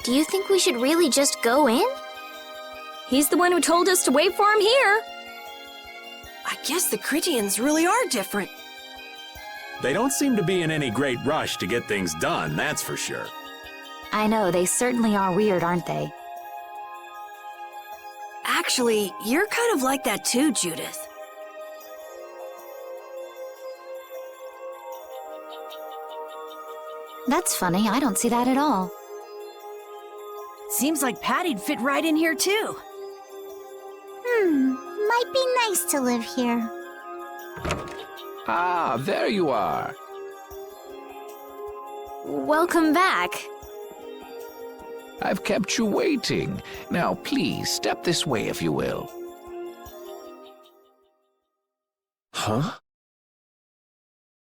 Do you think we should really just go in? He's the one who told us to wait for him here. I guess the Critians really are different. They don't seem to be in any great rush to get things done, that's for sure. I know, they certainly are weird, aren't they? Actually, you're kind of like that too, Judith. That's funny, I don't see that at all. Seems like Patty'd fit right in here too. Might be nice to live here. Ah, there you are. Welcome back. I've kept you waiting. Now, please, step this way if you will. Huh?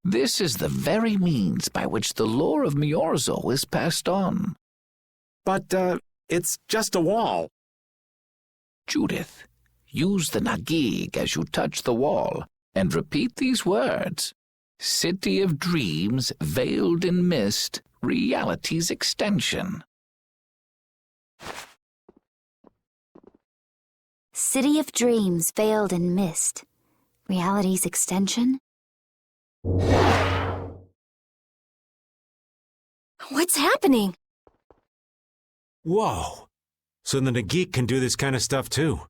This is the very means by which the lore of Miorzo is passed on. But, it's just a wall. Judith, use the Nagig as you touch the wall and repeat these words. City of dreams, veiled in mist, reality's extension. City of dreams veiled in mist. Reality's extension? What's happening? Whoa. So the Nagik can do this kind of stuff too.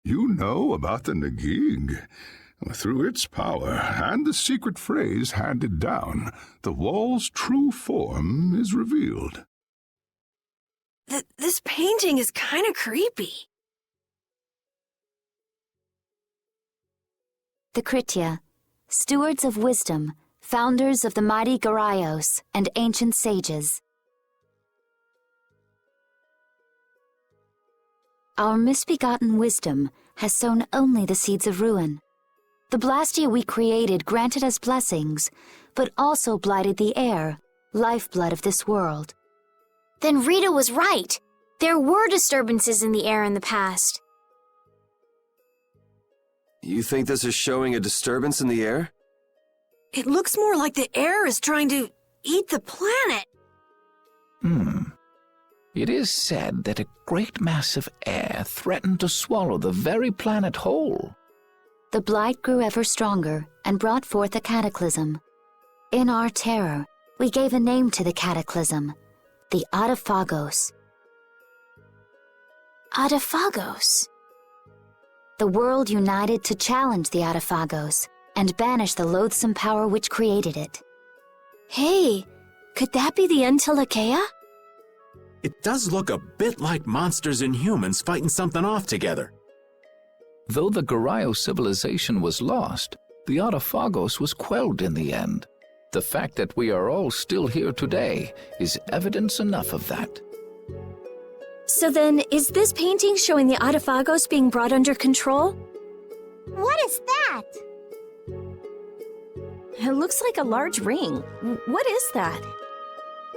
You know about the Nagig. Through its power and the secret phrase handed down, the wall's true form is revealed. This painting is kind of creepy. The Kritya, stewards of wisdom, founders of the mighty Garaios and ancient sages. Our misbegotten wisdom has sown only the seeds of ruin. The Blastia we created granted us blessings, but also blighted the air, lifeblood of this world. Then Rita was right. There were disturbances in the air in the past. You think this is showing a disturbance in the air? It looks more like the air is trying to eat the planet. It is said that a great mass of air threatened to swallow the very planet whole. The blight grew ever stronger and brought forth a cataclysm. In our terror, we gave a name to the cataclysm, the Autophagos. Autophagos. The world united to challenge the Autophagos and banish the loathsome power which created it. Hey, could that be the Entelekea? It does look a bit like monsters and humans fighting something off together. Though the Garayo civilization was lost, the Autophagos was quelled in the end. The fact that we are all still here today is evidence enough of that. So then, is this painting showing the Autophagos being brought under control? What is that? It looks like a large ring. What is that?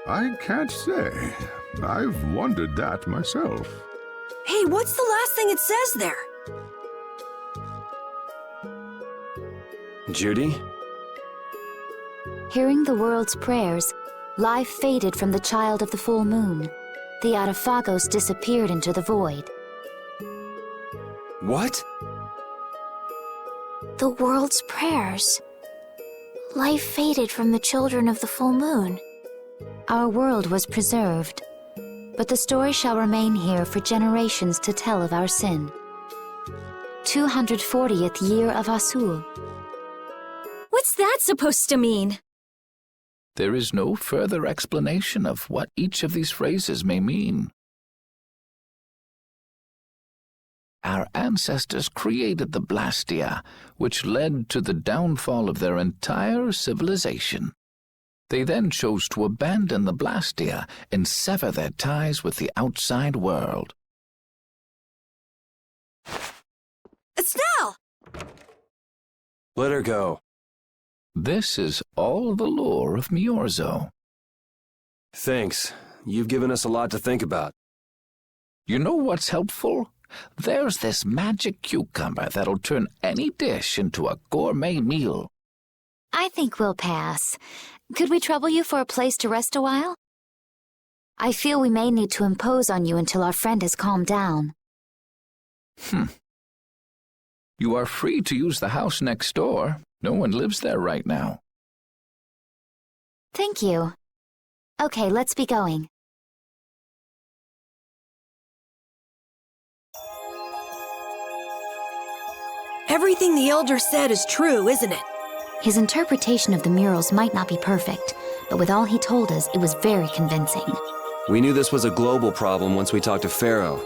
I can't say. I've wondered that myself. Hey, what's the last thing it says there? Judy? Hearing the world's prayers, life faded from the child of the full moon. The Autophagos disappeared into the void. What? The world's prayers. Life faded from the children of the full moon. Our world was preserved, but the story shall remain here for generations to tell of our sin. 240th year of Asul. What's that supposed to mean? There is no further explanation of what each of these phrases may mean. Our ancestors created the Blastia, which led to the downfall of their entire civilization. They then chose to abandon the Blastia and sever their ties with the outside world. Estelle! Let her go. This is all the lore of Miorzo. Thanks. You've given us a lot to think about. You know what's helpful? There's this magic cucumber that'll turn any dish into a gourmet meal. I think we'll pass. Could we trouble you for a place to rest a while? I feel we may need to impose on you until our friend has calmed down. You are free to use the house next door. No one lives there right now. Thank you. Okay, let's be going. Everything the Elder said is true, isn't it? His interpretation of the murals might not be perfect, but with all he told us, it was very convincing. We knew this was a global problem once we talked to Pharaoh.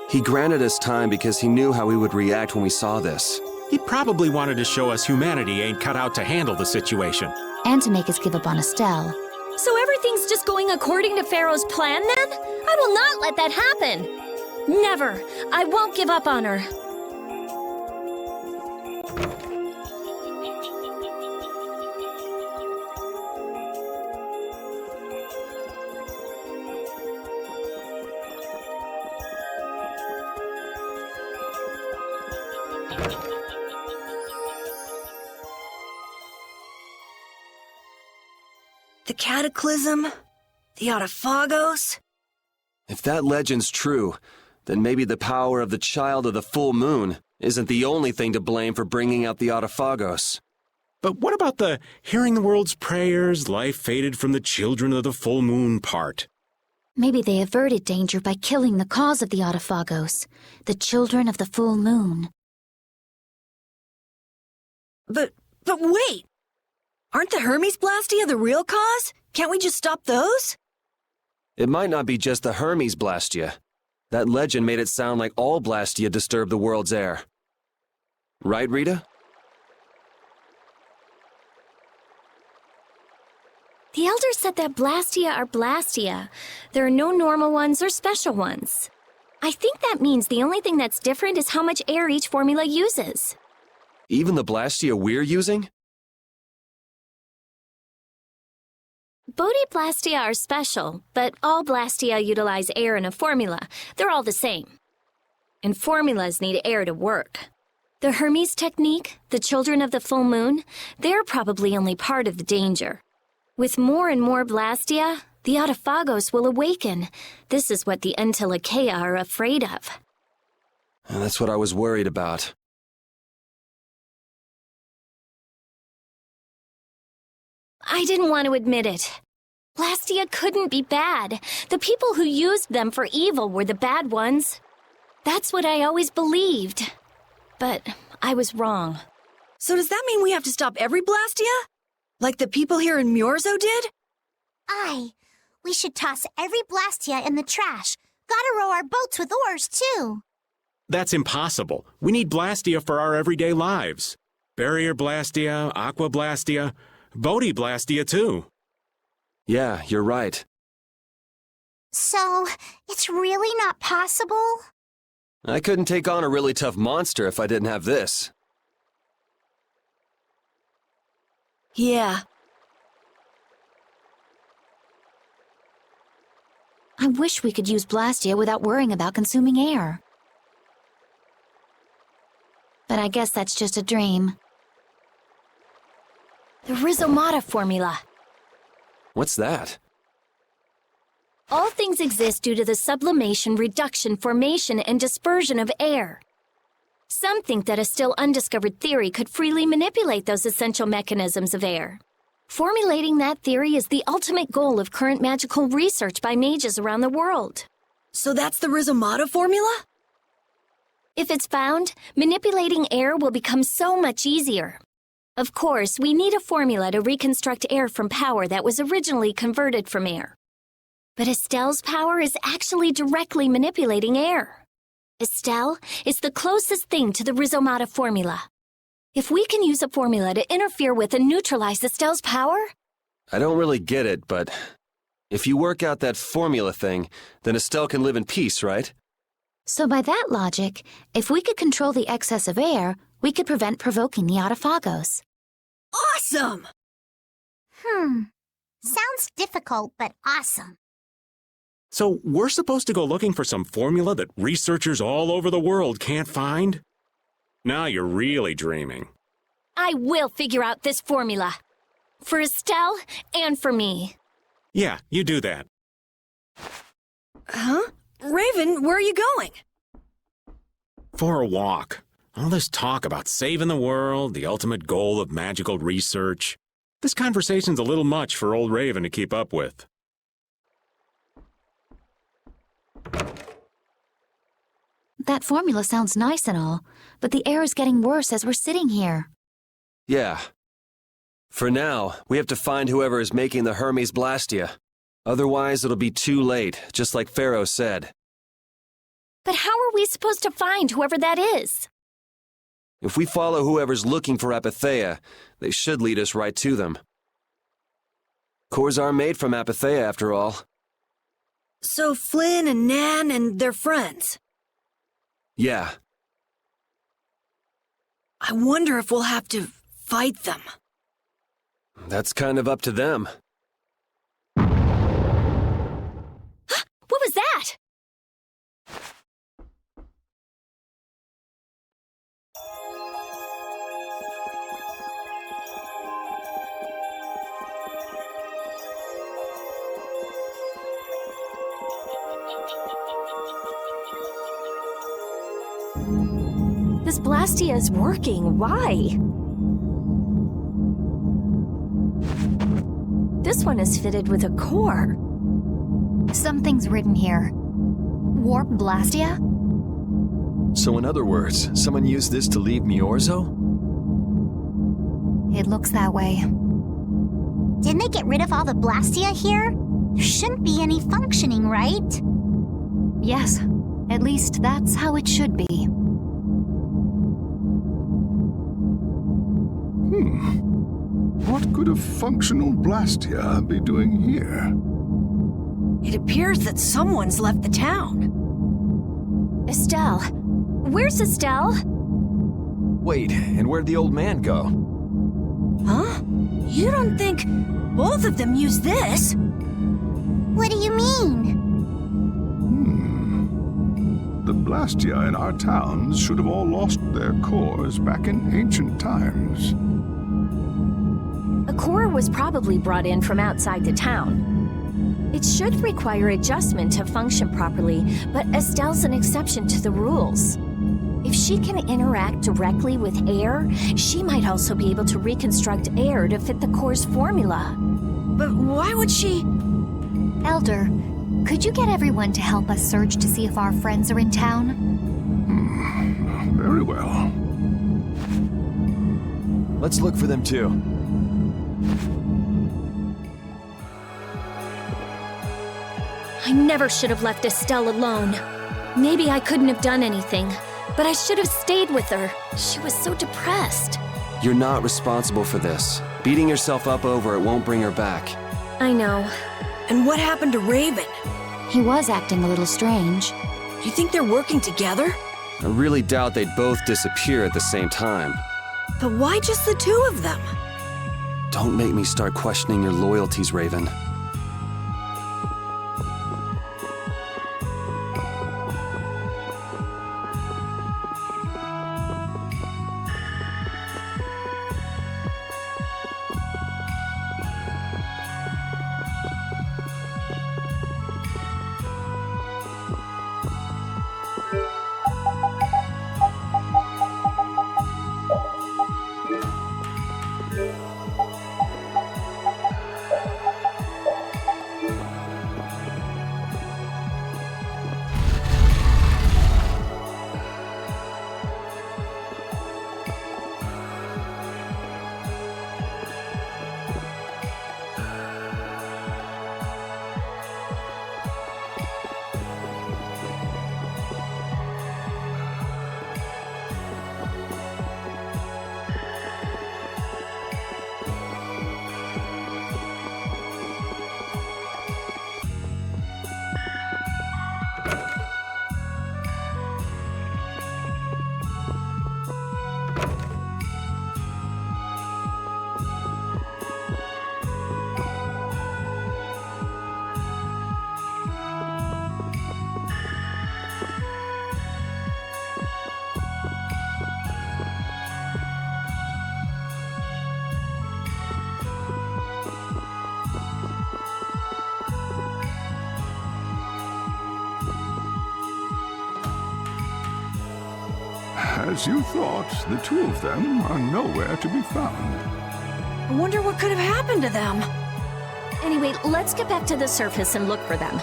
He granted us time because he knew how we would react when we saw this. He probably wanted to show us humanity ain't cut out to handle the situation. And to make us give up on Estelle. So everything's just going according to Pharaoh's plan then? I will not let that happen! Never! I won't give up on her. The Cataclysm? The Autophagos? If that legend's true, then maybe the power of the child of the full moon isn't the only thing to blame for bringing out the Autophagos. But what about the hearing the world's prayers, life faded from the children of the full moon part? Maybe they averted danger by killing the cause of the Autophagos, the children of the full moon. But wait! Aren't the Hermes Blastia the real cause? Can't we just stop those? It might not be just the Hermes Blastia. That legend made it sound like all Blastia disturb the world's air. Right, Rita? The Elder said that Blastia are Blastia. There are no normal ones or special ones. I think that means the only thing that's different is how much air each formula uses. Even the Blastia we're using? Bodhi Blastia are special, but all Blastia utilize air in a formula. They're all the same. And formulas need air to work. The Hermes technique, the children of the full moon, they're probably only part of the danger. With more and more Blastia, the Autophagos will awaken. This is what the Entelekea are afraid of. That's what I was worried about. I didn't want to admit it. Blastia couldn't be bad. The people who used them for evil were the bad ones. That's what I always believed. But I was wrong. So does that mean we have to stop every Blastia? Like the people here in Myorzo did? Aye. We should toss every Blastia in the trash. Gotta row our boats with oars, too. That's impossible. We need Blastia for our everyday lives. Barrier Blastia, Aqua Blastia, Bodhi Blastia too. Yeah, you're right. So, it's really not possible? I couldn't take on a really tough monster if I didn't have this. Yeah. I wish we could use Blastia without worrying about consuming air. But I guess that's just a dream. The Rhizomata formula. What's that? All things exist due to the sublimation, reduction, formation, and dispersion of air. Some think that a still undiscovered theory could freely manipulate those essential mechanisms of air. Formulating that theory is the ultimate goal of current magical research by mages around the world. So that's the Rhizomata formula? If it's found, manipulating air will become so much easier. Of course, we need a formula to reconstruct air from power that was originally converted from air. But Estelle's power is actually directly manipulating air. Estelle is the closest thing to the Rhizomata formula. If we can use a formula to interfere with and neutralize Estelle's power... I don't really get it, but if you work out that formula thing, then Estelle can live in peace, right? So by that logic, if we could control the excess of air, we could prevent provoking the Autophagos. Awesome! Sounds difficult, but awesome. So we're supposed to go looking for some formula that researchers all over the world can't find? Now you're really dreaming. I will figure out this formula. For Estelle and for me. Yeah, you do that. Huh? Raven, where are you going? For a walk. All this talk about saving the world, the ultimate goal of magical research. This conversation's a little much for old Raven to keep up with. That formula sounds nice and all, but the air is getting worse as we're sitting here. Yeah. For now, we have to find whoever is making the Hermes Blastia. Otherwise, it'll be too late, just like Pharaoh said. But how are we supposed to find whoever that is? If we follow whoever's looking for Apatheia, they should lead us right to them. Cores are made from Apatheia, after all. So Flynn and Nan and their friends. Yeah. I wonder if we'll have to fight them. That's kind of up to them. What was that? This Blastia is working. Why? This one is fitted with a core. Something's written here. Warp Blastia? So in other words, someone used this to leave Myorzo? It looks that way. Didn't they get rid of all the Blastia here? There shouldn't be any functioning, right? Yes, at least that's how it should be. What could a functional Blastia be doing here? It appears that someone's left the town. Estelle. Where's Estelle? Wait, and where'd the old man go? Huh? You don't think both of them used this? What do you mean? The Blastia in our towns should have all lost their cores back in ancient times. A core was probably brought in from outside the town. It should require adjustment to function properly, but Estelle's an exception to the rules. If she can interact directly with air, she might also be able to reconstruct air to fit the core's formula. But why would she... Elder, could you get everyone to help us search to see if our friends are in town? Very well. Let's look for them too. I never should have left Estelle alone. Maybe I couldn't have done anything, but I should have stayed with her. She was so depressed. You're not responsible for this. Beating yourself up over it won't bring her back. I know. And what happened to Raven? He was acting a little strange. Do you think they're working together? I really doubt they'd both disappear at the same time. But why just the two of them? Don't make me start questioning your loyalties, Raven. As you thought, the two of them are nowhere to be found. I wonder what could have happened to them. Anyway, let's get back to the surface and look for them.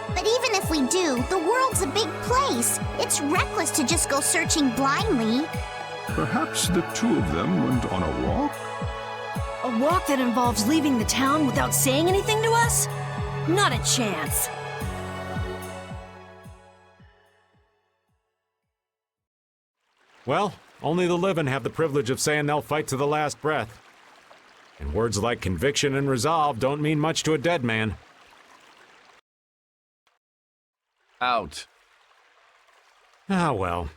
But even if we do, the world's a big place. It's reckless to just go searching blindly. Perhaps the two of them went on a walk? A walk that involves leaving the town without saying anything to us? Not a chance. Well, only the living have the privilege of saying they'll fight to the last breath. And words like conviction and resolve don't mean much to a dead man. Out. Ah, well.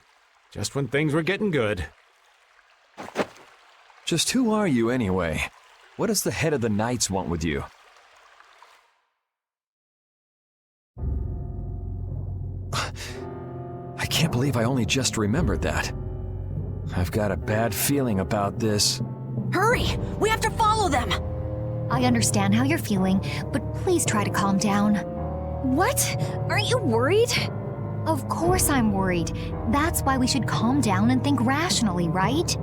Just when things were getting good. Just who are you anyway? What does the head of the Knights want with you? I can't believe I only just remembered that. I've got a bad feeling about this. Hurry! We have to follow them! I understand how you're feeling, but please try to calm down. What? Aren't you worried? Of course I'm worried. That's why we should calm down and think rationally, right?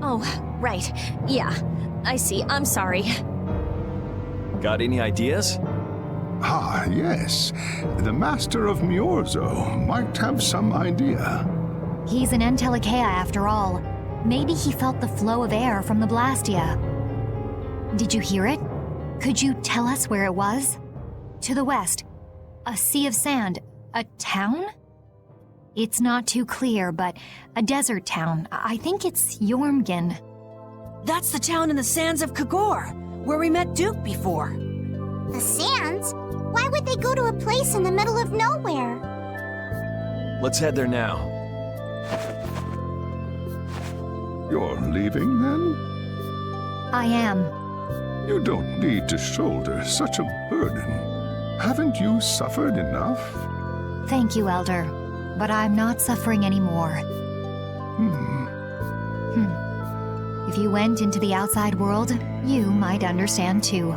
Oh, right. Yeah, I see. I'm sorry. Got any ideas? Ah, yes. The Master of Miorzo might have some idea. He's an Entelekea after all. Maybe he felt the flow of air from the Blastia. Did you hear it? Could you tell us where it was? To the west. A sea of sand. A town? It's not too clear, but a desert town. I think it's Jormungand. That's the town in the sands of Kagor, where we met Duke before. The sands? Why would they go to a place in the middle of nowhere? Let's head there now. You're leaving, then? I am. You don't need to shoulder such a burden. Haven't you suffered enough? Thank you, Elder. but I'm not suffering anymore. If you went into the outside world, you might understand too.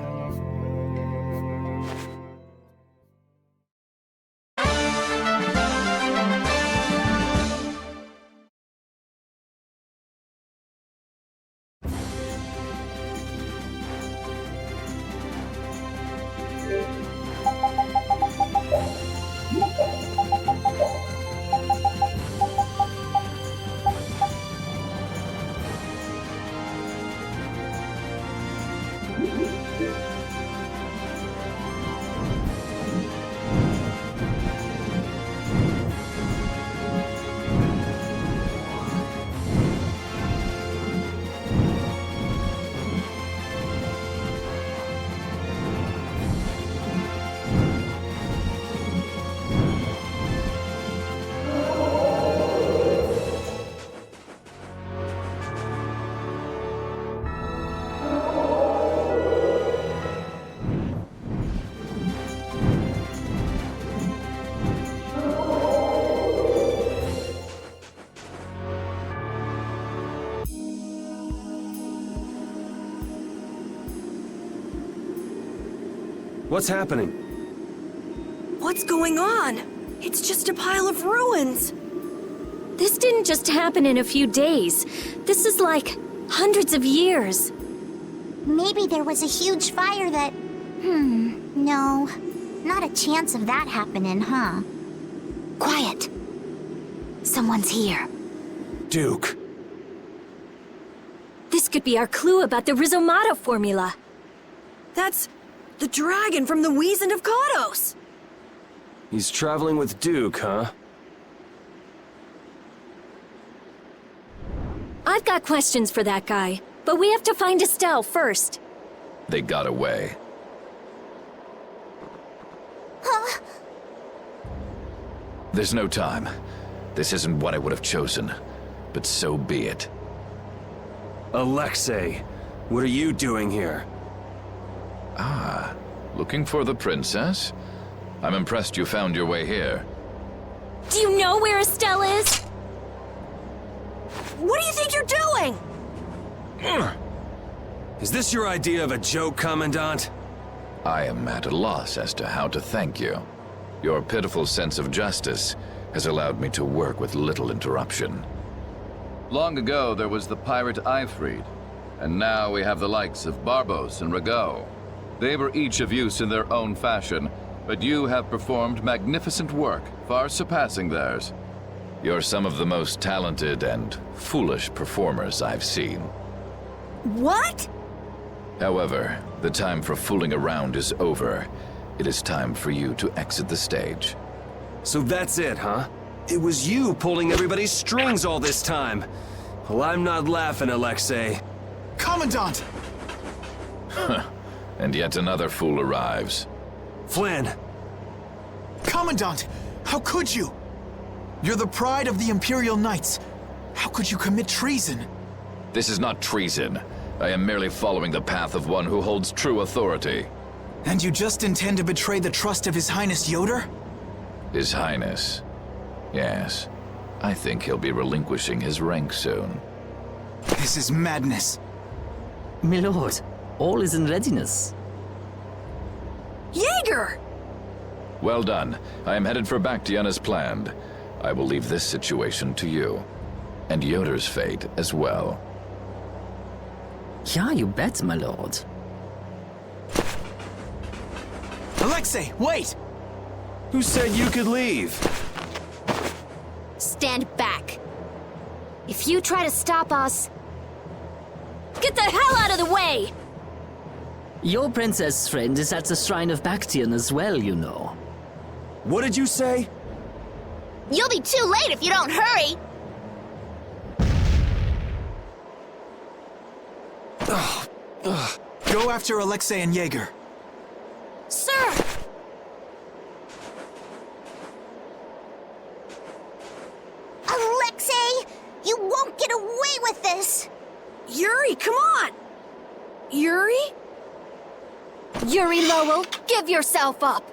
What's happening? What's going on? It's just a pile of ruins. This didn't just happen in a few days. This is like hundreds of years. Maybe there was a huge fire that... no. Not a chance of that happening, huh? Quiet. Someone's here. Duke. This could be our clue about the Rhizomato formula. That's the dragon from the Wizened of Kodos. He's traveling with Duke, huh? I've got questions for that guy, but we have to find Estelle first. They got away. Huh? There's no time. This isn't what I would have chosen, but so be it. Alexei, what are you doing here? Ah, looking for the princess? I'm impressed you found your way here. Do you know where Estelle is? What do you think you're doing? Is this your idea of a joke, Commandant? I am at a loss as to how to thank you. Your pitiful sense of justice has allowed me to work with little interruption. Long ago, there was the pirate Ifrid, and now we have the likes of Barbos and Rago. They were each of use in their own fashion, but you have performed magnificent work, far surpassing theirs. You're some of the most talented and foolish performers I've seen. What? However, the time for fooling around is over. It is time for you to exit the stage. So that's it, huh? It was you pulling everybody's strings all this time. Well, I'm not laughing, Alexei. Commandant! And yet another fool arrives. Flynn! Commandant! How could you? You're the pride of the Imperial Knights. How could you commit treason? This is not treason. I am merely following the path of one who holds true authority. And you just intend to betray the trust of His Highness Yoder? His Highness. Yes. I think he'll be relinquishing his rank soon. This is madness. My lord, all is in readiness. Jaeger! Well done. I am headed for Bactian as planned. I will leave this situation to you. And Yoder's fate as well. Yeah, you bet, my lord. Alexei, wait! Who said you could leave? Stand back. If you try to stop us... Get the hell out of the way! Your princess friend is at the shrine of Bactian as well, you know. What did you say? You'll be too late if you don't hurry! Go after Alexei and Jaeger. Sir! Alexei! You won't get away with this! Yuri, come on! Yuri? Yuri Lowell, give yourself up!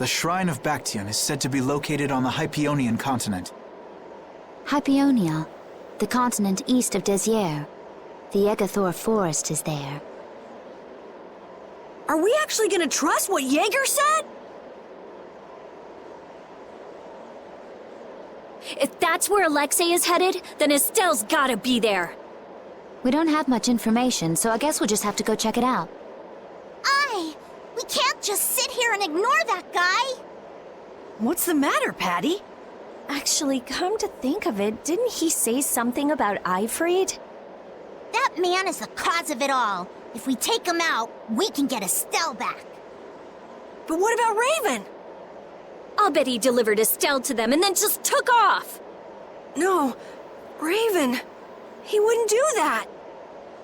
The Shrine of Bactrian is said to be located on the Hypionian continent. Hypionia, the continent east of Desier. The Yegathor forest is there. Are we actually gonna trust what Jaeger said? If that's where Alexei is headed, then Estelle's gotta be there. We don't have much information, so I guess we'll just have to go check it out. We can't just sit here and ignore that guy! What's the matter, Patty? Actually, come to think of it, didn't he say something about Eifried? That man is the cause of it all. If we take him out, we can get Estelle back. But what about Raven? I'll bet he delivered Estelle to them and then just took off! No, Raven. He wouldn't do that.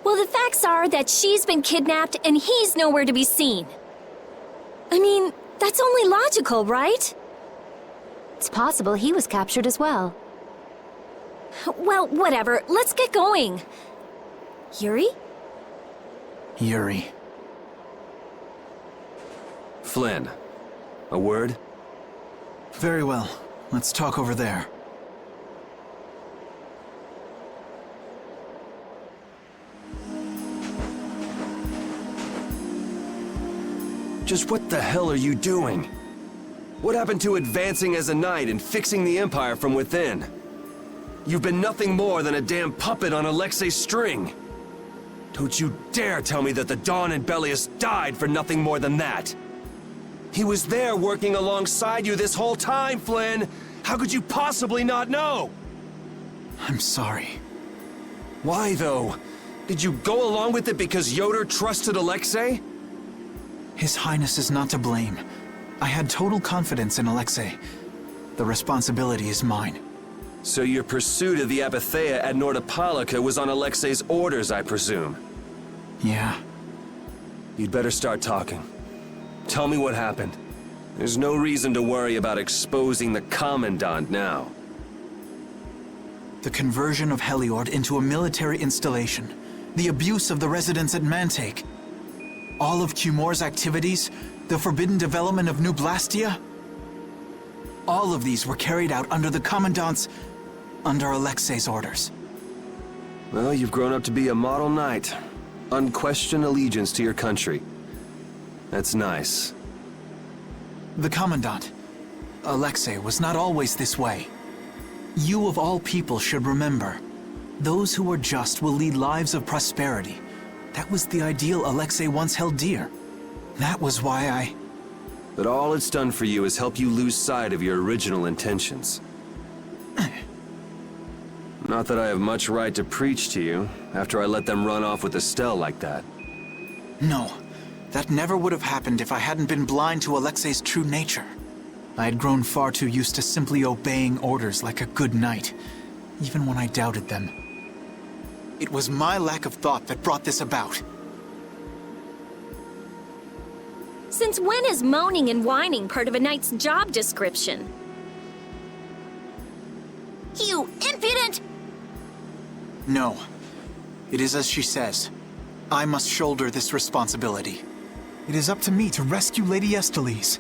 Well, the facts are that she's been kidnapped and he's nowhere to be seen. I mean, that's only logical, right? It's possible he was captured as well. Well, whatever. Let's get going. Yuri? Yuri. Flynn, a word? Very well. Let's talk over there. Just what the hell are you doing? What happened to advancing as a knight and fixing the Empire from within? You've been nothing more than a damn puppet on Alexei's string. Don't you dare tell me that the Dawn and Bellius died for nothing more than that. He was there working alongside you this whole time, Flynn! How could you possibly not know? I'm sorry. Why, though? Did you go along with it because Yoder trusted Alexei? His Highness is not to blame. I had total confidence in Alexei. The responsibility is mine. So your pursuit of the Apatheia at Nordapalika was on Alexei's orders, I presume? Yeah. You'd better start talking. Tell me what happened. There's no reason to worry about exposing the Commandant now. The conversion of Heliord into a military installation. The abuse of the residents at Mantake. All of Cumor's activities, the forbidden development of New Blastia. All of these were carried out under the Commandant's... under Alexei's orders. Well, you've grown up to be a model knight. Unquestioned allegiance to your country. That's nice. The Commandant, Alexei, was not always this way. You of all people should remember. Those who are just will lead lives of prosperity. That was the ideal Alexei once held dear. That was why I... But all it's done for you is help you lose sight of your original intentions. Not that I have much right to preach to you, after I let them run off with Estelle like that. No, that never would have happened if I hadn't been blind to Alexei's true nature. I had grown far too used to simply obeying orders like a good knight, even when I doubted them. It was my lack of thought that brought this about. Since when is moaning and whining part of a knight's job description? You impudent! No. It is as she says. I must shoulder this responsibility. It is up to me to rescue Lady Estellise.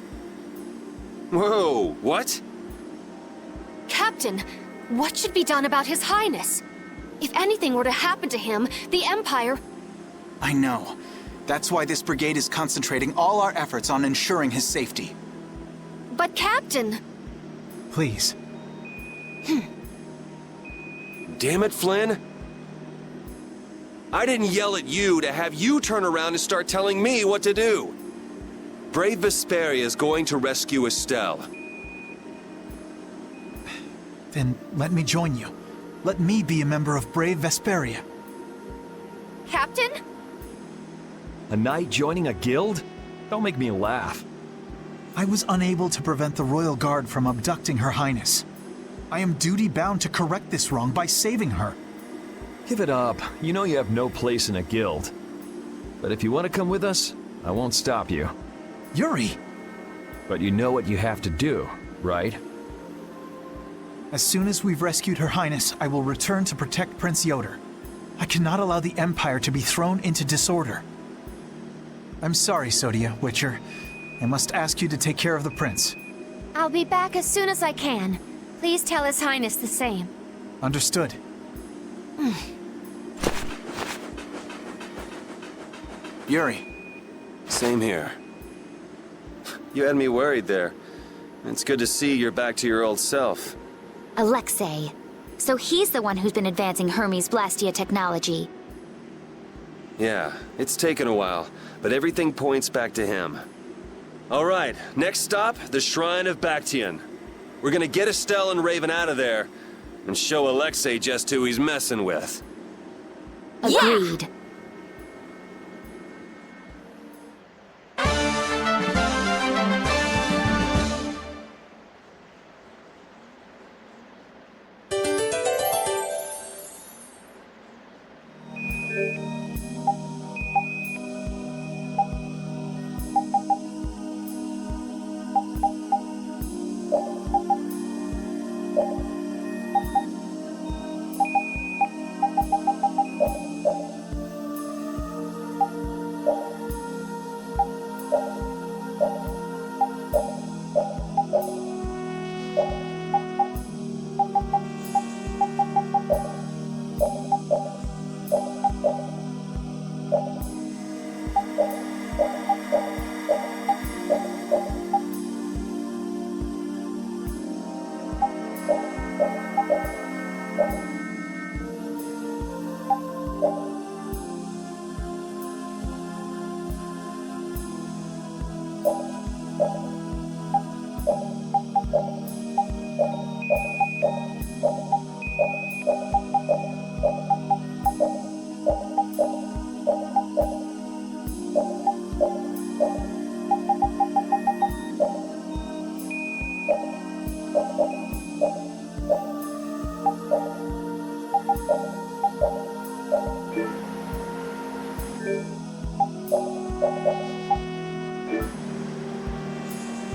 Whoa, what? Captain, what should be done about His Highness? If anything were to happen to him, the Empire... I know. That's why this brigade is concentrating all our efforts on ensuring his safety. But Captain... Please. Damn it, Flynn. I didn't yell at you to have you turn around and start telling me what to do. Brave Vesperia is going to rescue Estelle. Then let me join you. Let me be a member of Brave Vesperia. Captain? A knight joining a guild? Don't make me laugh. I was unable to prevent the Royal Guard from abducting Her Highness. I am duty-bound to correct this wrong by saving her. Give it up. You know you have no place in a guild. But if you want to come with us, I won't stop you. Yuri! But you know what you have to do, right? As soon as we've rescued Her Highness, I will return to protect Prince Yoder. I cannot allow the Empire to be thrown into disorder. I'm sorry, Sodia, Witcher, I must ask you to take care of the prince. I'll be back as soon as I can. Please tell His Highness the same. Understood. Yuri. Same here. You had me worried there. It's good to see you're back to your old self. Alexei. So he's the one who's been advancing Hermes' Blastia technology. Yeah, it's taken a while, but everything points back to him. All right, next stop, the Shrine of Bactian. We're gonna get Estelle and Raven out of there, and show Alexei just who he's messing with. Agreed. Yeah.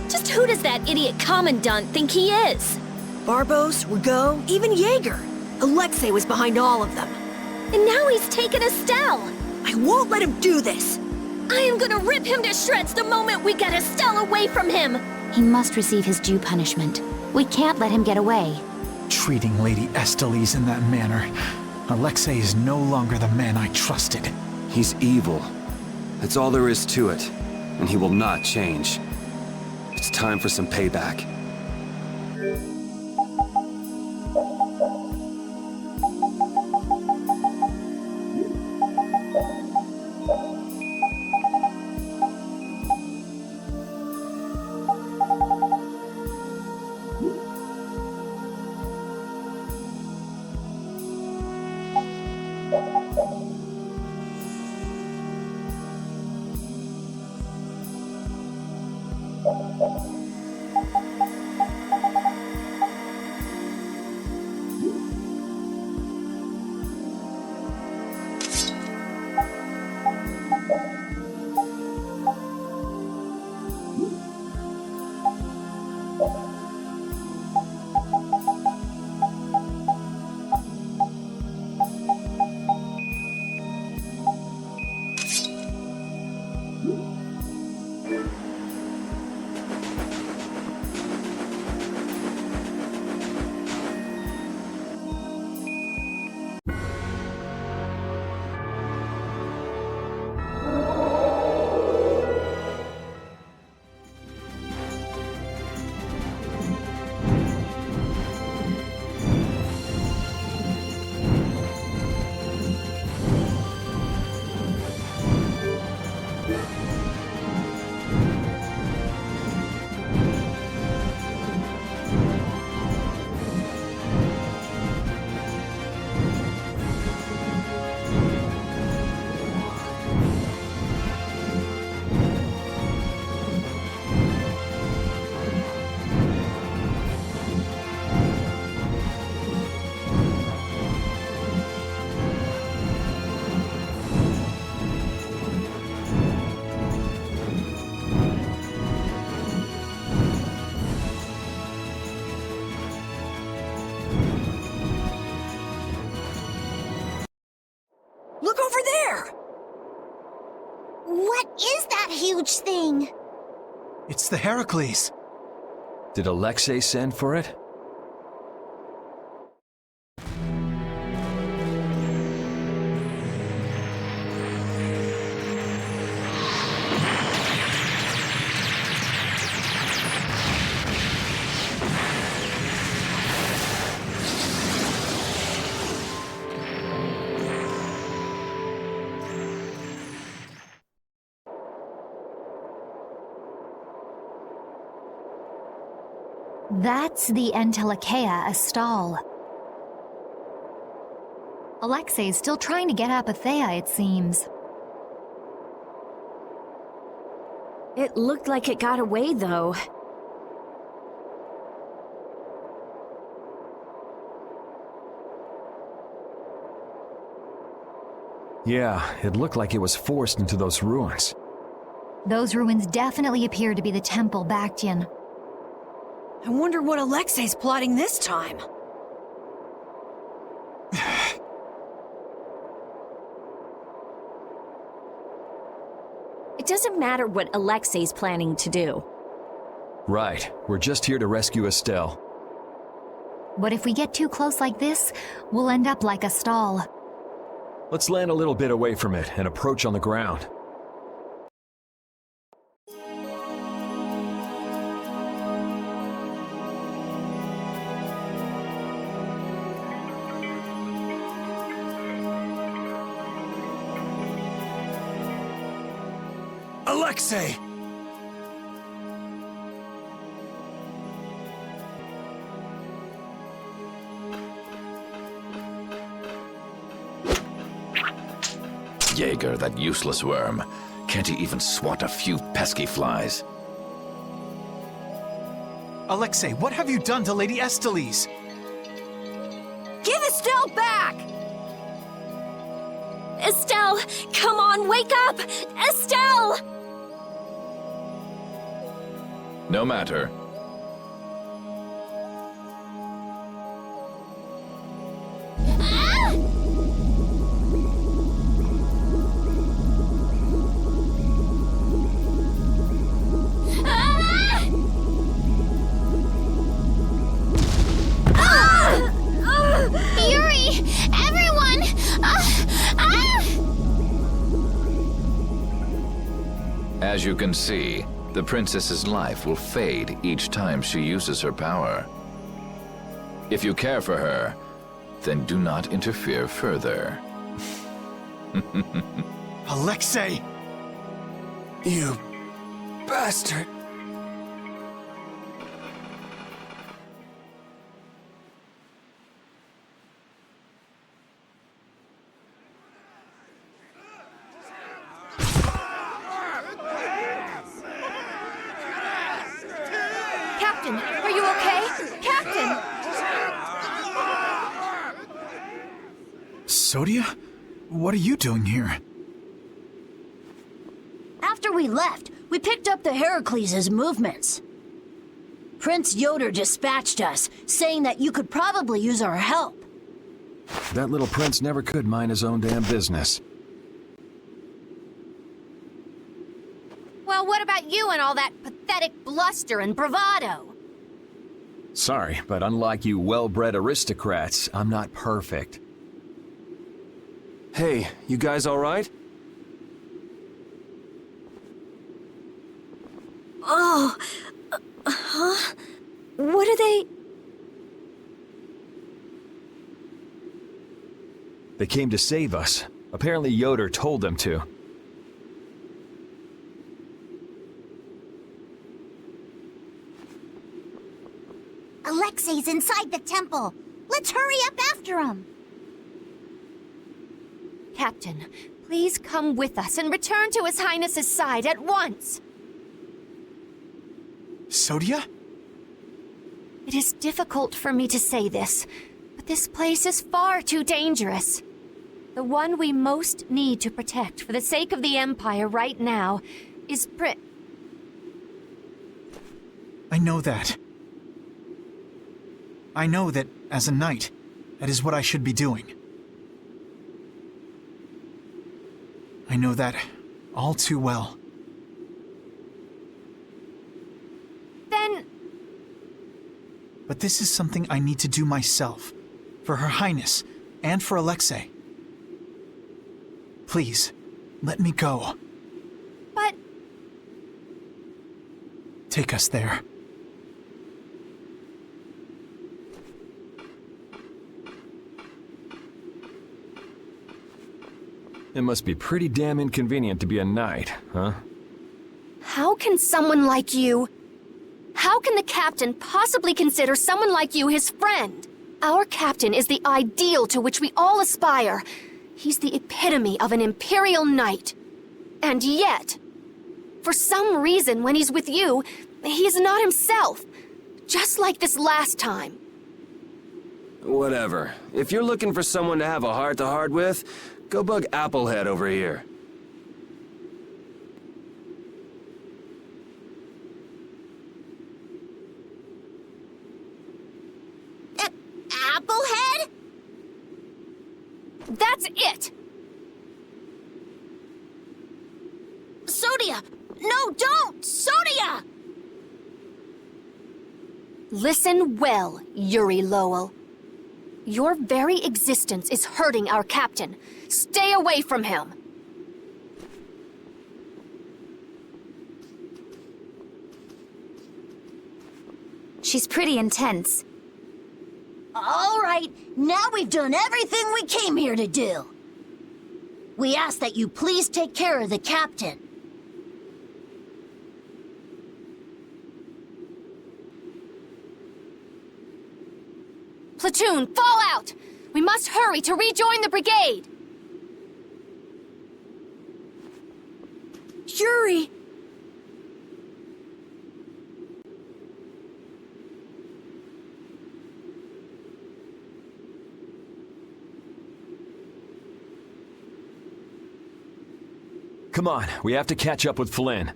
Just who does that idiot commandant think he is? Barbos, Rigaud, even Jaeger. Alexei was behind all of them. And now he's taken Estelle! I won't let him do this! I am gonna rip him to shreds the moment we get Estelle away from him! He must receive his due punishment. We can't let him get away. Treating Lady Estellise in that manner. Alexei is no longer the man I trusted. He's evil. That's all there is to it. And he will not change. It's time for some payback. Look over there! What is that huge thing? It's the Heracles. Did Alexei send for it? That's the Entelechea Astal. Alexei's still trying to get Apatheia, it seems. It looked like it got away, though. Yeah, it looked like it was forced into those ruins. Those ruins definitely appear to be the Temple Bactian. I wonder what Alexei's plotting this time. It doesn't matter what Alexei's planning to do. Right, we're just here to rescue Estelle. But if we get too close like this, we'll end up like Astal. Let's land a little bit away from it and approach on the ground. Alexei! Jaeger, that useless worm. Can't he even swat a few pesky flies? Alexei, what have you done to Lady Estellise? Give Estelle back! Estelle, come on, wake up! Estelle! No matter. Yuri! Everyone! As you can see, the princess's life will fade each time she uses her power. If you care for her, then do not interfere further. Alexei! You bastard! Captain, are you okay? Captain! Sodia? What are you doing here? After we left, we picked up the Heracles' movements. Prince Yoder dispatched us, saying that you could probably use our help. That little prince never could mind his own damn business. Well, what about you and all that pathetic bluster and bravado? Sorry, but unlike you well-bred aristocrats, I'm not perfect. Hey, you guys alright? Oh, huh? What are they? They came to save us. Apparently Yoder told them to. Alexei's inside the temple. Let's hurry up after him. Captain, please come with us and return to His Highness's side at once. Sodia? It is difficult for me to say this, but this place is far too dangerous. The one we most need to protect for the sake of the Empire right now is I know that. I know that, as a knight, that is what I should be doing. I know that all too well. but this is something I need to do myself. For Her Highness, and for Alexei. Please, let me go. But... Take us there. It must be pretty damn inconvenient to be a knight, huh? How can someone like you... How can the captain possibly consider someone like you his friend? Our captain is the ideal to which we all aspire. He's the epitome of an imperial knight. And yet, for some reason when he's with you, he's not himself. Just like this last time. Whatever. If you're looking for someone to have a heart-to-heart with, go bug Applehead over here. Applehead? That's it! Sodia! No, don't! Sodia! Listen well, Yuri Lowell. Your very existence is hurting our captain. Stay away from him! She's pretty intense. All right, now we've done everything we came here to do. We ask that you please take care of the captain. Platoon, fall out! We must hurry to rejoin the brigade! Yuri! Come on, we have to catch up with Flynn.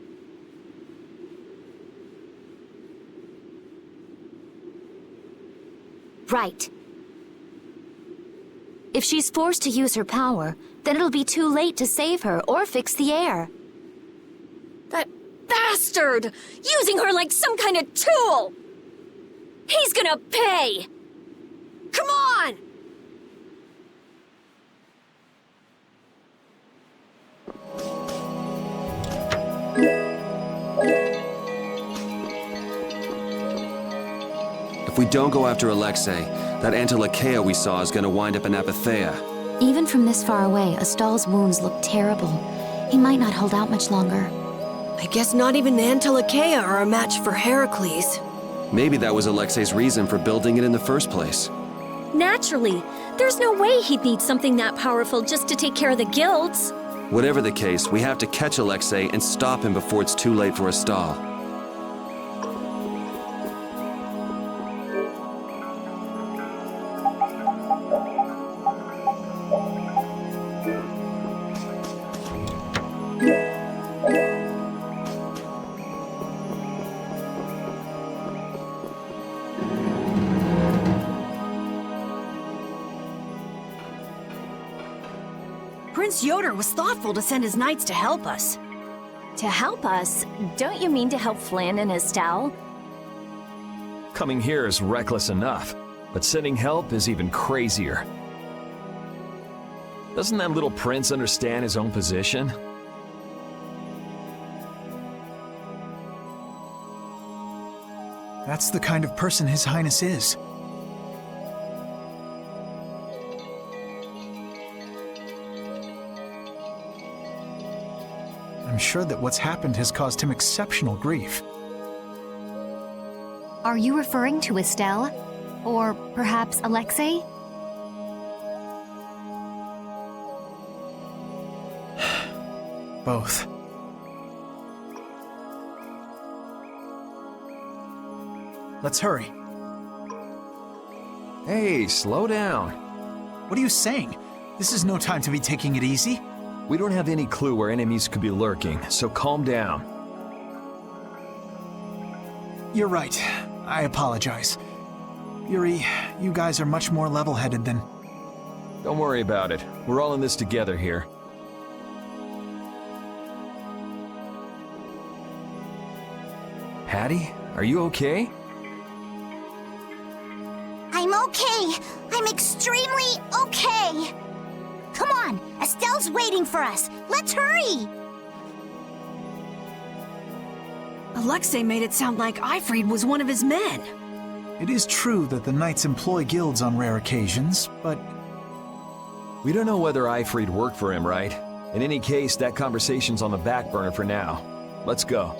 Right. If she's forced to use her power, then it'll be too late to save her or fix the air. That bastard! Using her like some kind of tool! He's gonna pay! Come on! If we don't go after Alexei, that Antilakea we saw is gonna wind up in Apatheia. Even from this far away, Astal's wounds look terrible. He might not hold out much longer. I guess not even the Antilakea are a match for Heracles. Maybe that was Alexei's reason for building it in the first place. Naturally. There's no way he'd need something that powerful just to take care of the guilds. Whatever the case, we have to catch Alexei and stop him before it's too late for Astal. Prince Yoder was thoughtful to send his knights to help us. To help us? Don't you mean to help Flynn and Estelle? Coming here is reckless enough, but sending help is even crazier. Doesn't that little prince understand his own position? That's the kind of person His Highness is. I'm sure that what's happened has caused him exceptional grief. Are you referring to Estelle? Or perhaps Alexei? Both. Let's hurry. Hey, slow down. What are you saying? This is no time to be taking it easy. We don't have any clue where enemies could be lurking, so calm down. You're right. I apologize. Yuri, you guys are much more level-headed than... Don't worry about it. We're all in this together here. Hattie, are you okay? extremely okay. Come on, Estelle's waiting for us. Let's hurry. Alexei made it sound like Ifrid was one of his men. It is true that the knights employ guilds on rare occasions, but... We don't know whether Ifrid worked for him, right? In any case, that conversation's on the back burner for now. Let's go.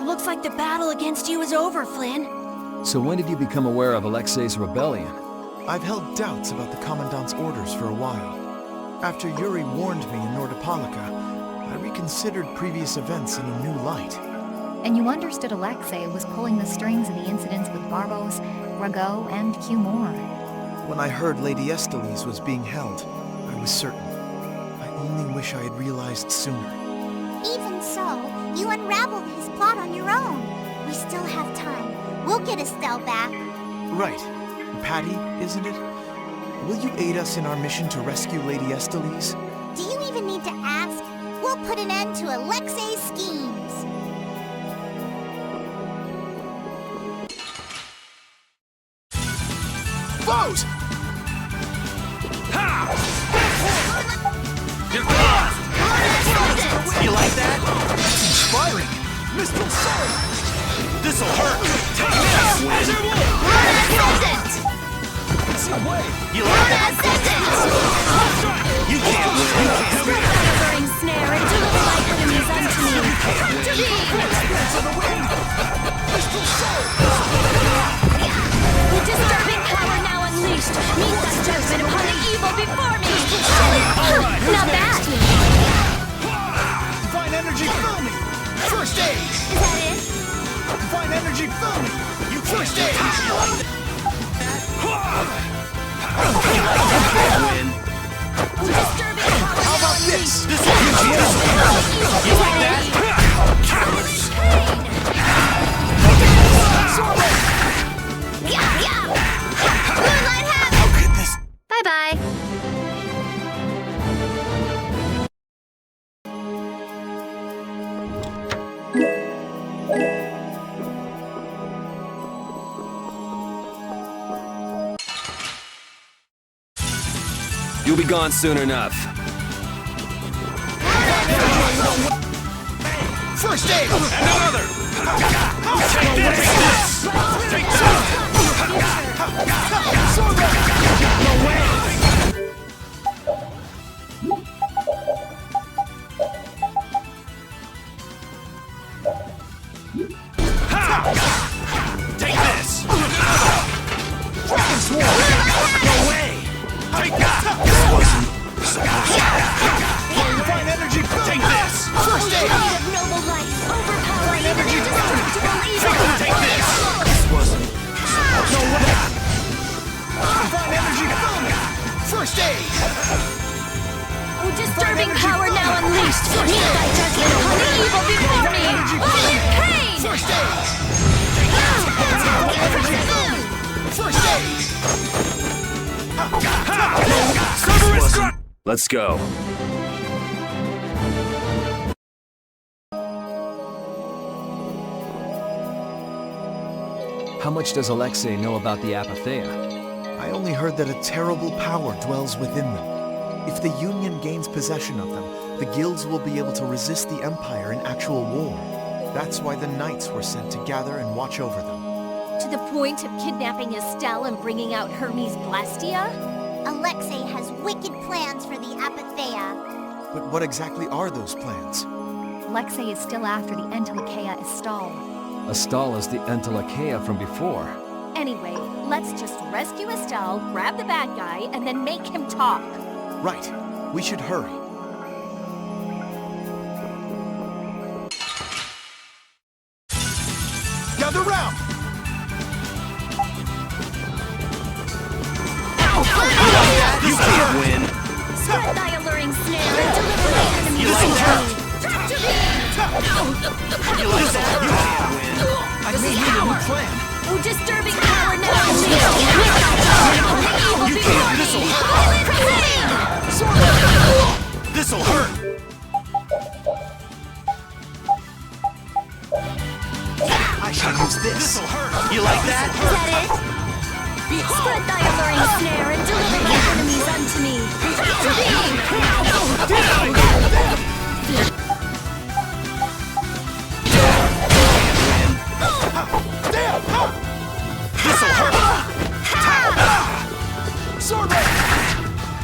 Looks like the battle against you is over, Flynn. So when did you become aware of Alexei's rebellion? I've held doubts about the Commandant's orders for a while. After Yuri warned me in Nordopolica, I reconsidered previous events in a new light. And you understood Alexei was pulling the strings of the incidents with Barbos, Rago, and Cumor. When I heard Lady Estellise was being held, I was certain. I only wish I had realized sooner. Even so, you unraveled his plot on your own. We still have time. We'll get Estelle back. Right. Patty, isn't it? Will you aid us in our mission to rescue Lady Estellise? Do you even need to ask? We'll put an end to Alexei's schemes. Foes! Ha! You like that? That's inspiring. Mistral Soul! This'll hurt! Take this! Ascendant! You like that? You can't win. Severing snare and deliver my enemies unto me. To thee! Mistral Soul! The disturbing power now unleashed means that judgment upon the evil before me. Not bad. Divine energy, fill me! First aid! Is that it? Divine energy, fill me! You first aid! Win. How about this? This will give you this one. You like that? Cowards! Moonlight have it! How could this... Bye-bye. You'll be gone soon enough. First aid! And another! Take this! Take this! No way! Take this! Dragon Swarm! No way! Take that! This wasn't supposed to. Divine energy! Take this! First aid! Noble life, overpowering Divine energy! indestructible evil. Take this! This wasn't supposed to. No way! Divine energy! First aid! Let's go. How much does Alexei know about the Apatheia? I only heard that a terrible power dwells within them. If the Union gains possession of them, the guilds will be able to resist the Empire in actual war. That's why the Knights were sent to gather and watch over them. To the point of kidnapping Estelle and bringing out Hermes Blastia? Alexei has wicked plans for the Apatheia. But what exactly are those plans? Alexei is still after the Entelecheia Estelle. Estelle is the Entelecheia from before. Anyway, let's just rescue Estelle, grab the bad guy, and then make him talk. Right. We should hurry. Gather round! You can't win. Spread thy alluring snare and deliver the enemy. You like that? Tractor beam! You like that? You can't win. I may need a new plan. Oh, disturbing power now unleashed. You can't. This'll hurt. This'll hurt. I should use this. This'll hurt. You like that? Is that it? Spread thy alluring snare and deliver the enemies unto me. Tractor This'll hurt. Sword Blade.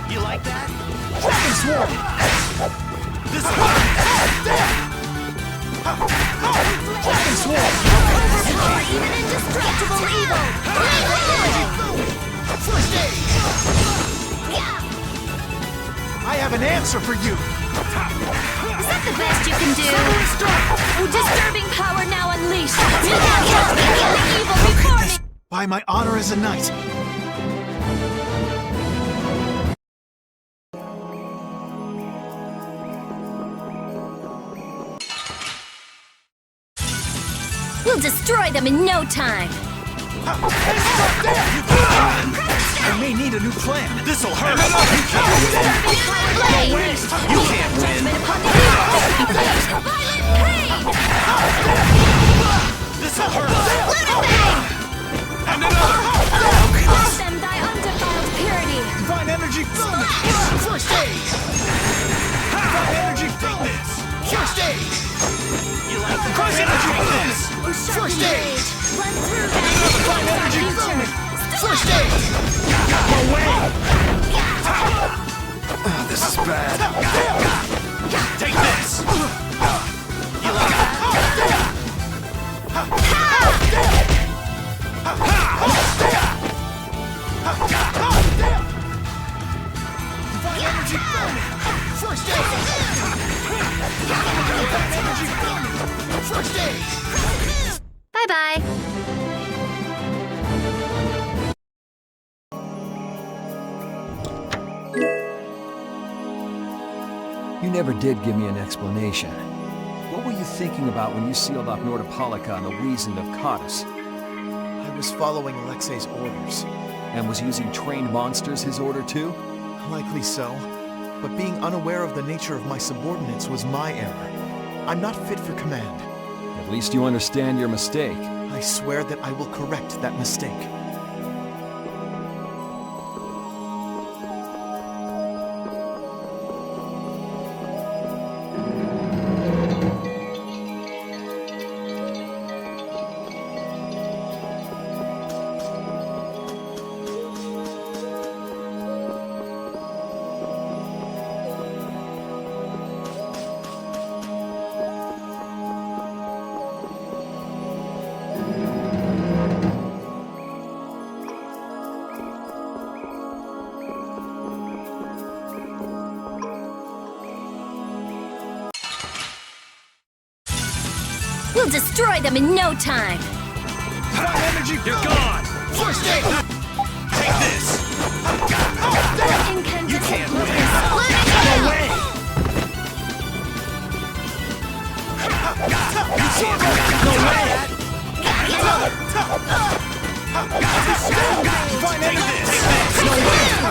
You like that? Dragon Swarm. This'll hurt. Dragon Swarm. Overpower even indestructible evil. First aid. I have an answer for you. Is that the best you can do? Oh, disturbing power now unleashed. Do not help me kill the evil before me. By my honor as a knight. We'll destroy them in no time. I may need a new plan. This'll hurt. You can't win. You can't win. This'll hurt. And another. Bless them thy undefiled purity. Divine energy bonus. First aid. Divine energy bonus. First aid. You like the divine energy bonus? First aid. Run through that. Divine energy bonus. First aid. Away. This is bad. Take this. You like that? Divine energy bonus. First aid. Divine energy bonus. First aid. Bye-bye. You never did give me an explanation. What were you thinking about when you sealed off Nordopolica and the Wiesent of Cottus? I was following Alexei's orders. And was using trained monsters his order too? Likely so. But being unaware of the nature of my subordinates was my error. I'm not fit for command. At least you understand your mistake. I swear that I will correct that mistake. We'll destroy them in no time. Divine energy. You're gone. First aid. Take this. You can't win. Away. You can't win. No way. Divine energy. Take this. No way.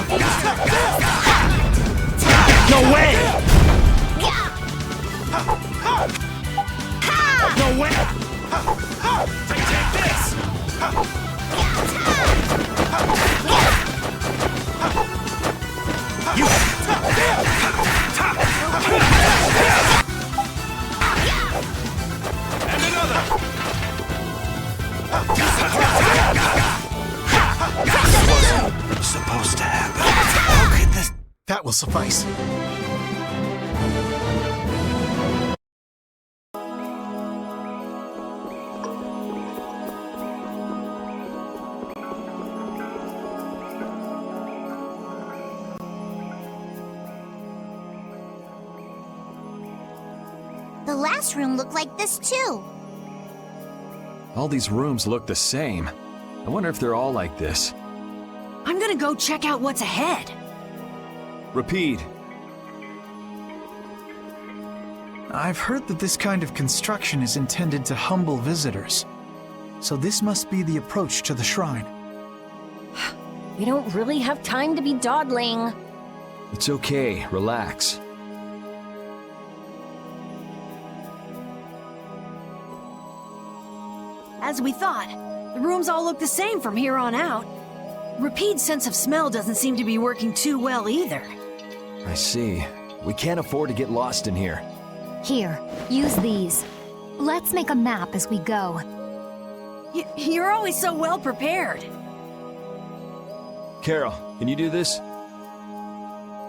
supposed to happen? How could this... That will suffice. The last room looked like this too. All these rooms look the same. I wonder if they're all like this. I'm gonna go check out what's ahead. Repeat. I've heard that this kind of construction is intended to humble visitors. So this must be the approach to the shrine. We don't really have time to be dawdling. It's okay, relax. As we thought, the rooms all look the same from here on out. Repeat's sense of smell doesn't seem to be working too well either. I see. We can't afford to get lost in here. Here, use these. Let's make a map as we go. You're always so well prepared. Carol, can you do this?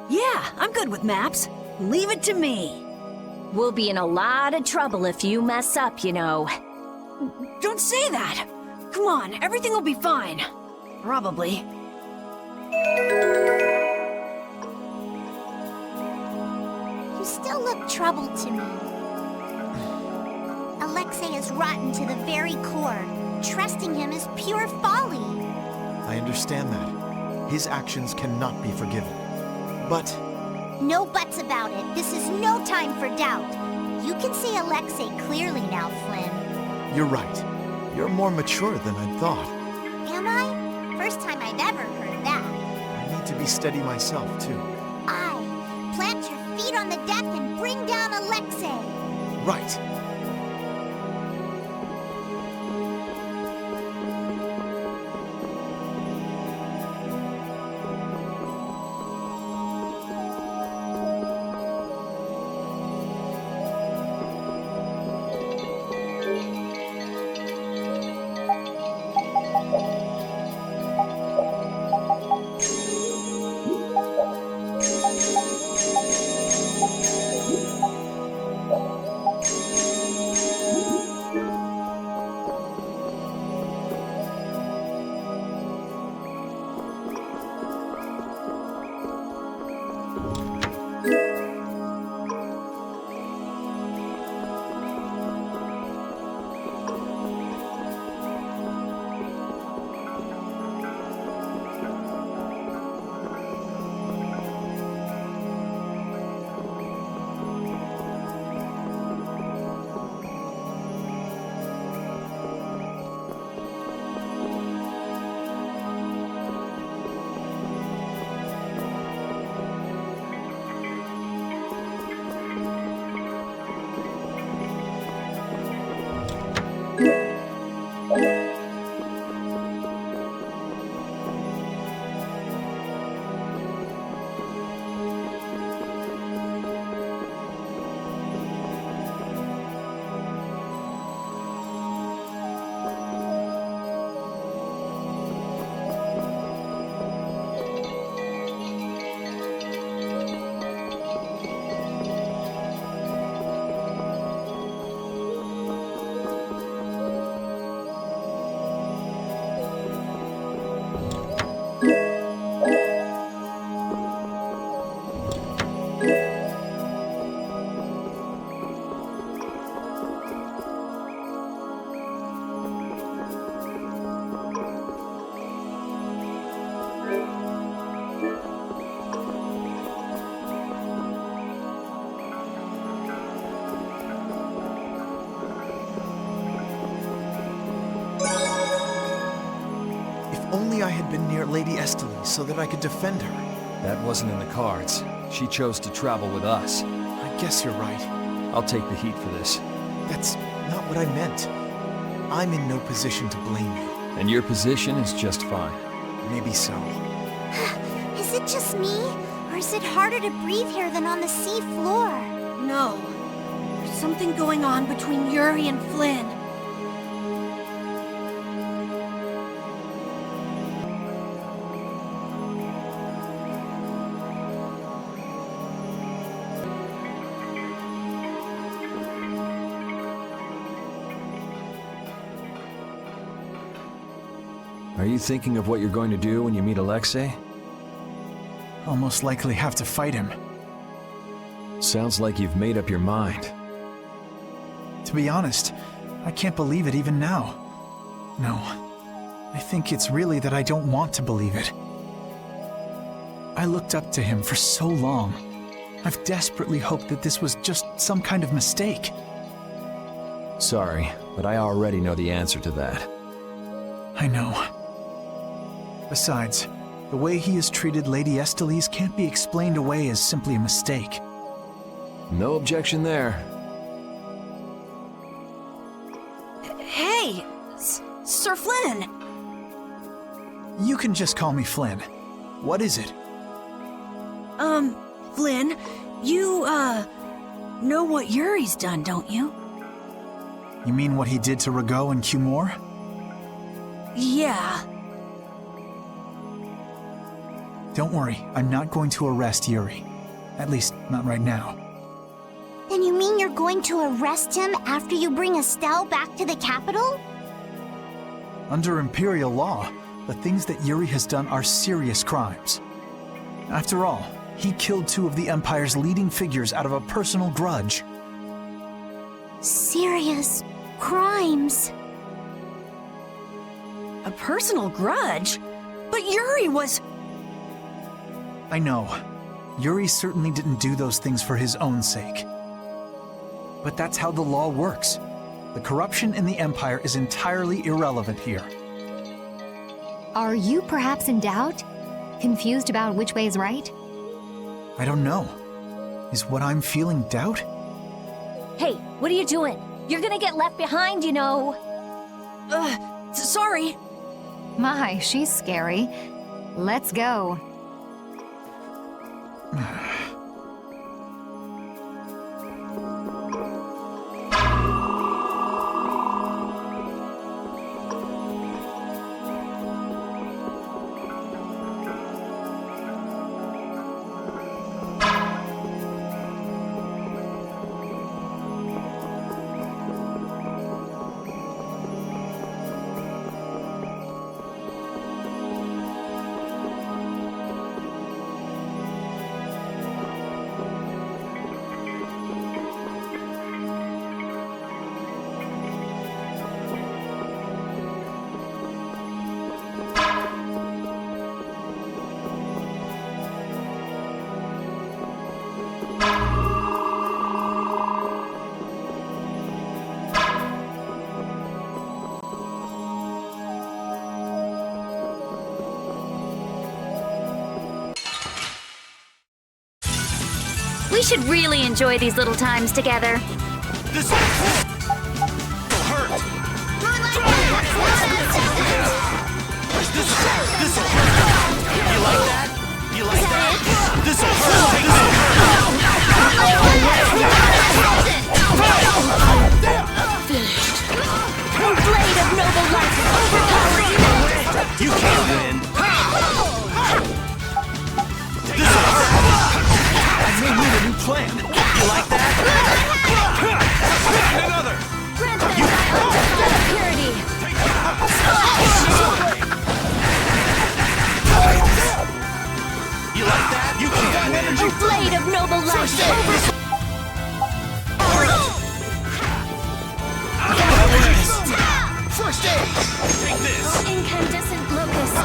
Yeah, I'm good with maps. Leave it to me. We'll be in a lot of trouble if you mess up, you know. Don't say that! Come on, everything will be fine. Probably. You still look troubled to me. Alexei is rotten to the very core. Trusting him is pure folly. I understand that. His actions cannot be forgiven. But... No buts about it. This is no time for doubt. You can see Alexei clearly now, Flynn. You're right. You're more mature than I thought. Am I? First time I've ever heard that. I need to be steady myself, too. Aye. Plant your feet on the deck and bring down Alexei. Right. Only I had been near Lady Estelle so that I could defend her. That wasn't in the cards. She chose to travel with us. I guess you're right. I'll take the heat for this. That's not what I meant. I'm in no position to blame you. And your position is just fine. Maybe so. Is it just me? Or is it harder to breathe here than on the sea floor? No. There's something going on between Yuri and Flynn. Are you thinking of what you're going to do when you meet Alexei? I'll most likely have to fight him. Sounds like you've made up your mind. To be honest, I can't believe it even now. No, I think it's really that I don't want to believe it. I looked up to him for so long. I've desperately hoped that this was just some kind of mistake. Sorry, but I already know the answer to that. I know. Besides, the way he has treated Lady Estellise can't be explained away as simply a mistake. No objection there. Hey! Sir Flynn! You can just call me Flynn. What is it? Flynn, you, know what Yuri's done, don't you? You mean what he did to Rago and Cumore? Yeah. Don't worry, I'm not going to arrest Yuri. At least, not right now. Then you mean you're going to arrest him after you bring Estelle back to the capital? Under Imperial law, the things that Yuri has done are serious crimes. After all, he killed two of the Empire's leading figures out of a personal grudge. Serious crimes. A personal grudge? But Yuri was... I know. Yuri certainly didn't do those things for his own sake. But that's how the law works. The corruption in the Empire is entirely irrelevant here. Are you perhaps in doubt? Confused about which way is right? I don't know. Is what I'm feeling doubt? Hey, what are you doing? You're gonna get left behind, you know. Sorry. My, she's scary. Let's go. We should really enjoy these little times together. This will hurt. This'll hurt. You like that? You like that? This'll hurt. Finished. Your blade of noble life overpowering. You can't win. This'll hurt. I may need a new plan. You like that? Another. You purity. You like that? You can't win. Your blade of noble life First aid. Take this. Incandescent locust.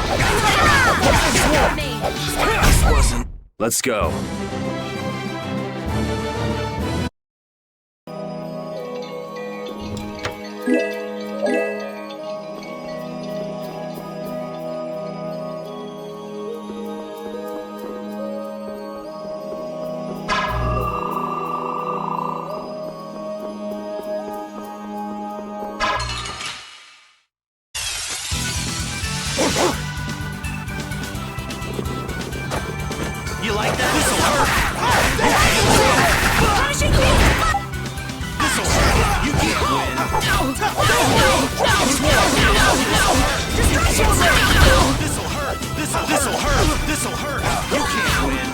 This wasn't. Let's go. You like that? This'll hurt. This'll hurt. You can't win. This'll hurt. This'll hurt. This'll hurt. You can't win.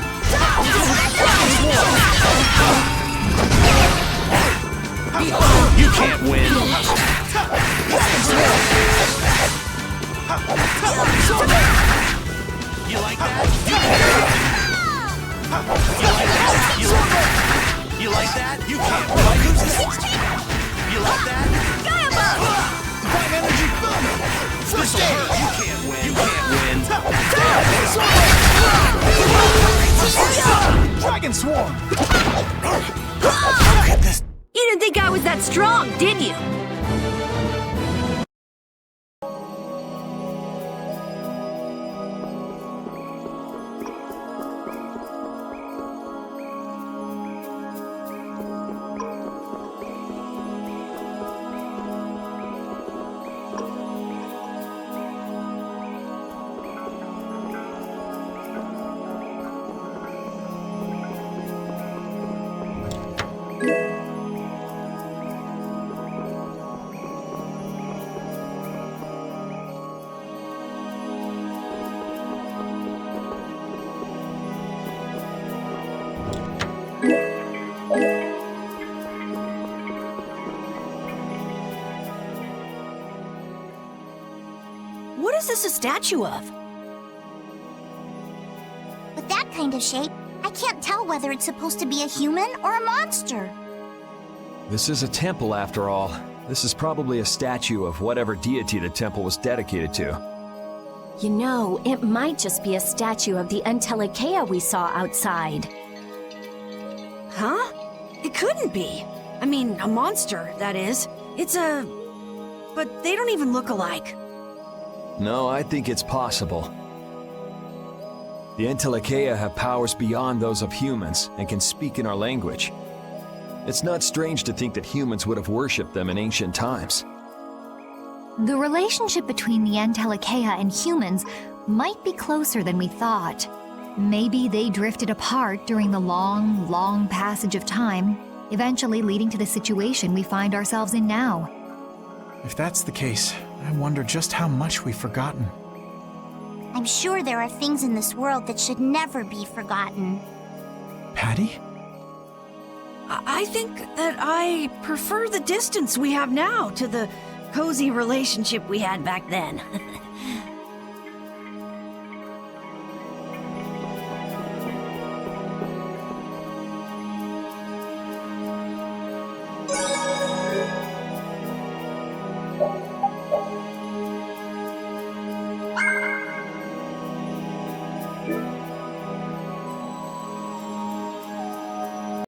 You can't win. like that? You can't win. Who's next? You like that? Prime energy boom! This'll hurt. You can't win. You can't win. Dragon Swarm! Look at this. You didn't think I was that strong, did you? What is this a statue of? With that kind of shape, I can't tell whether it's supposed to be a human or a monster. This is a temple, after all. This is probably a statue of whatever deity the temple was dedicated to. You know, it might just be a statue of the Entelekea we saw outside. Huh? It couldn't be. I mean, a monster, that is. It's a... But they don't even look alike. No, I think it's possible. The Entelekea have powers beyond those of humans and can speak in our language. It's not strange to think that humans would have worshipped them in ancient times. The relationship between the Entelekea and humans might be closer than we thought. Maybe they drifted apart during the long, long passage of time, eventually leading to the situation we find ourselves in now. If that's the case, I wonder just how much we've forgotten. I'm sure there are things in this world that should never be forgotten. Patty? I think that I prefer the distance we have now to the cozy relationship we had back then.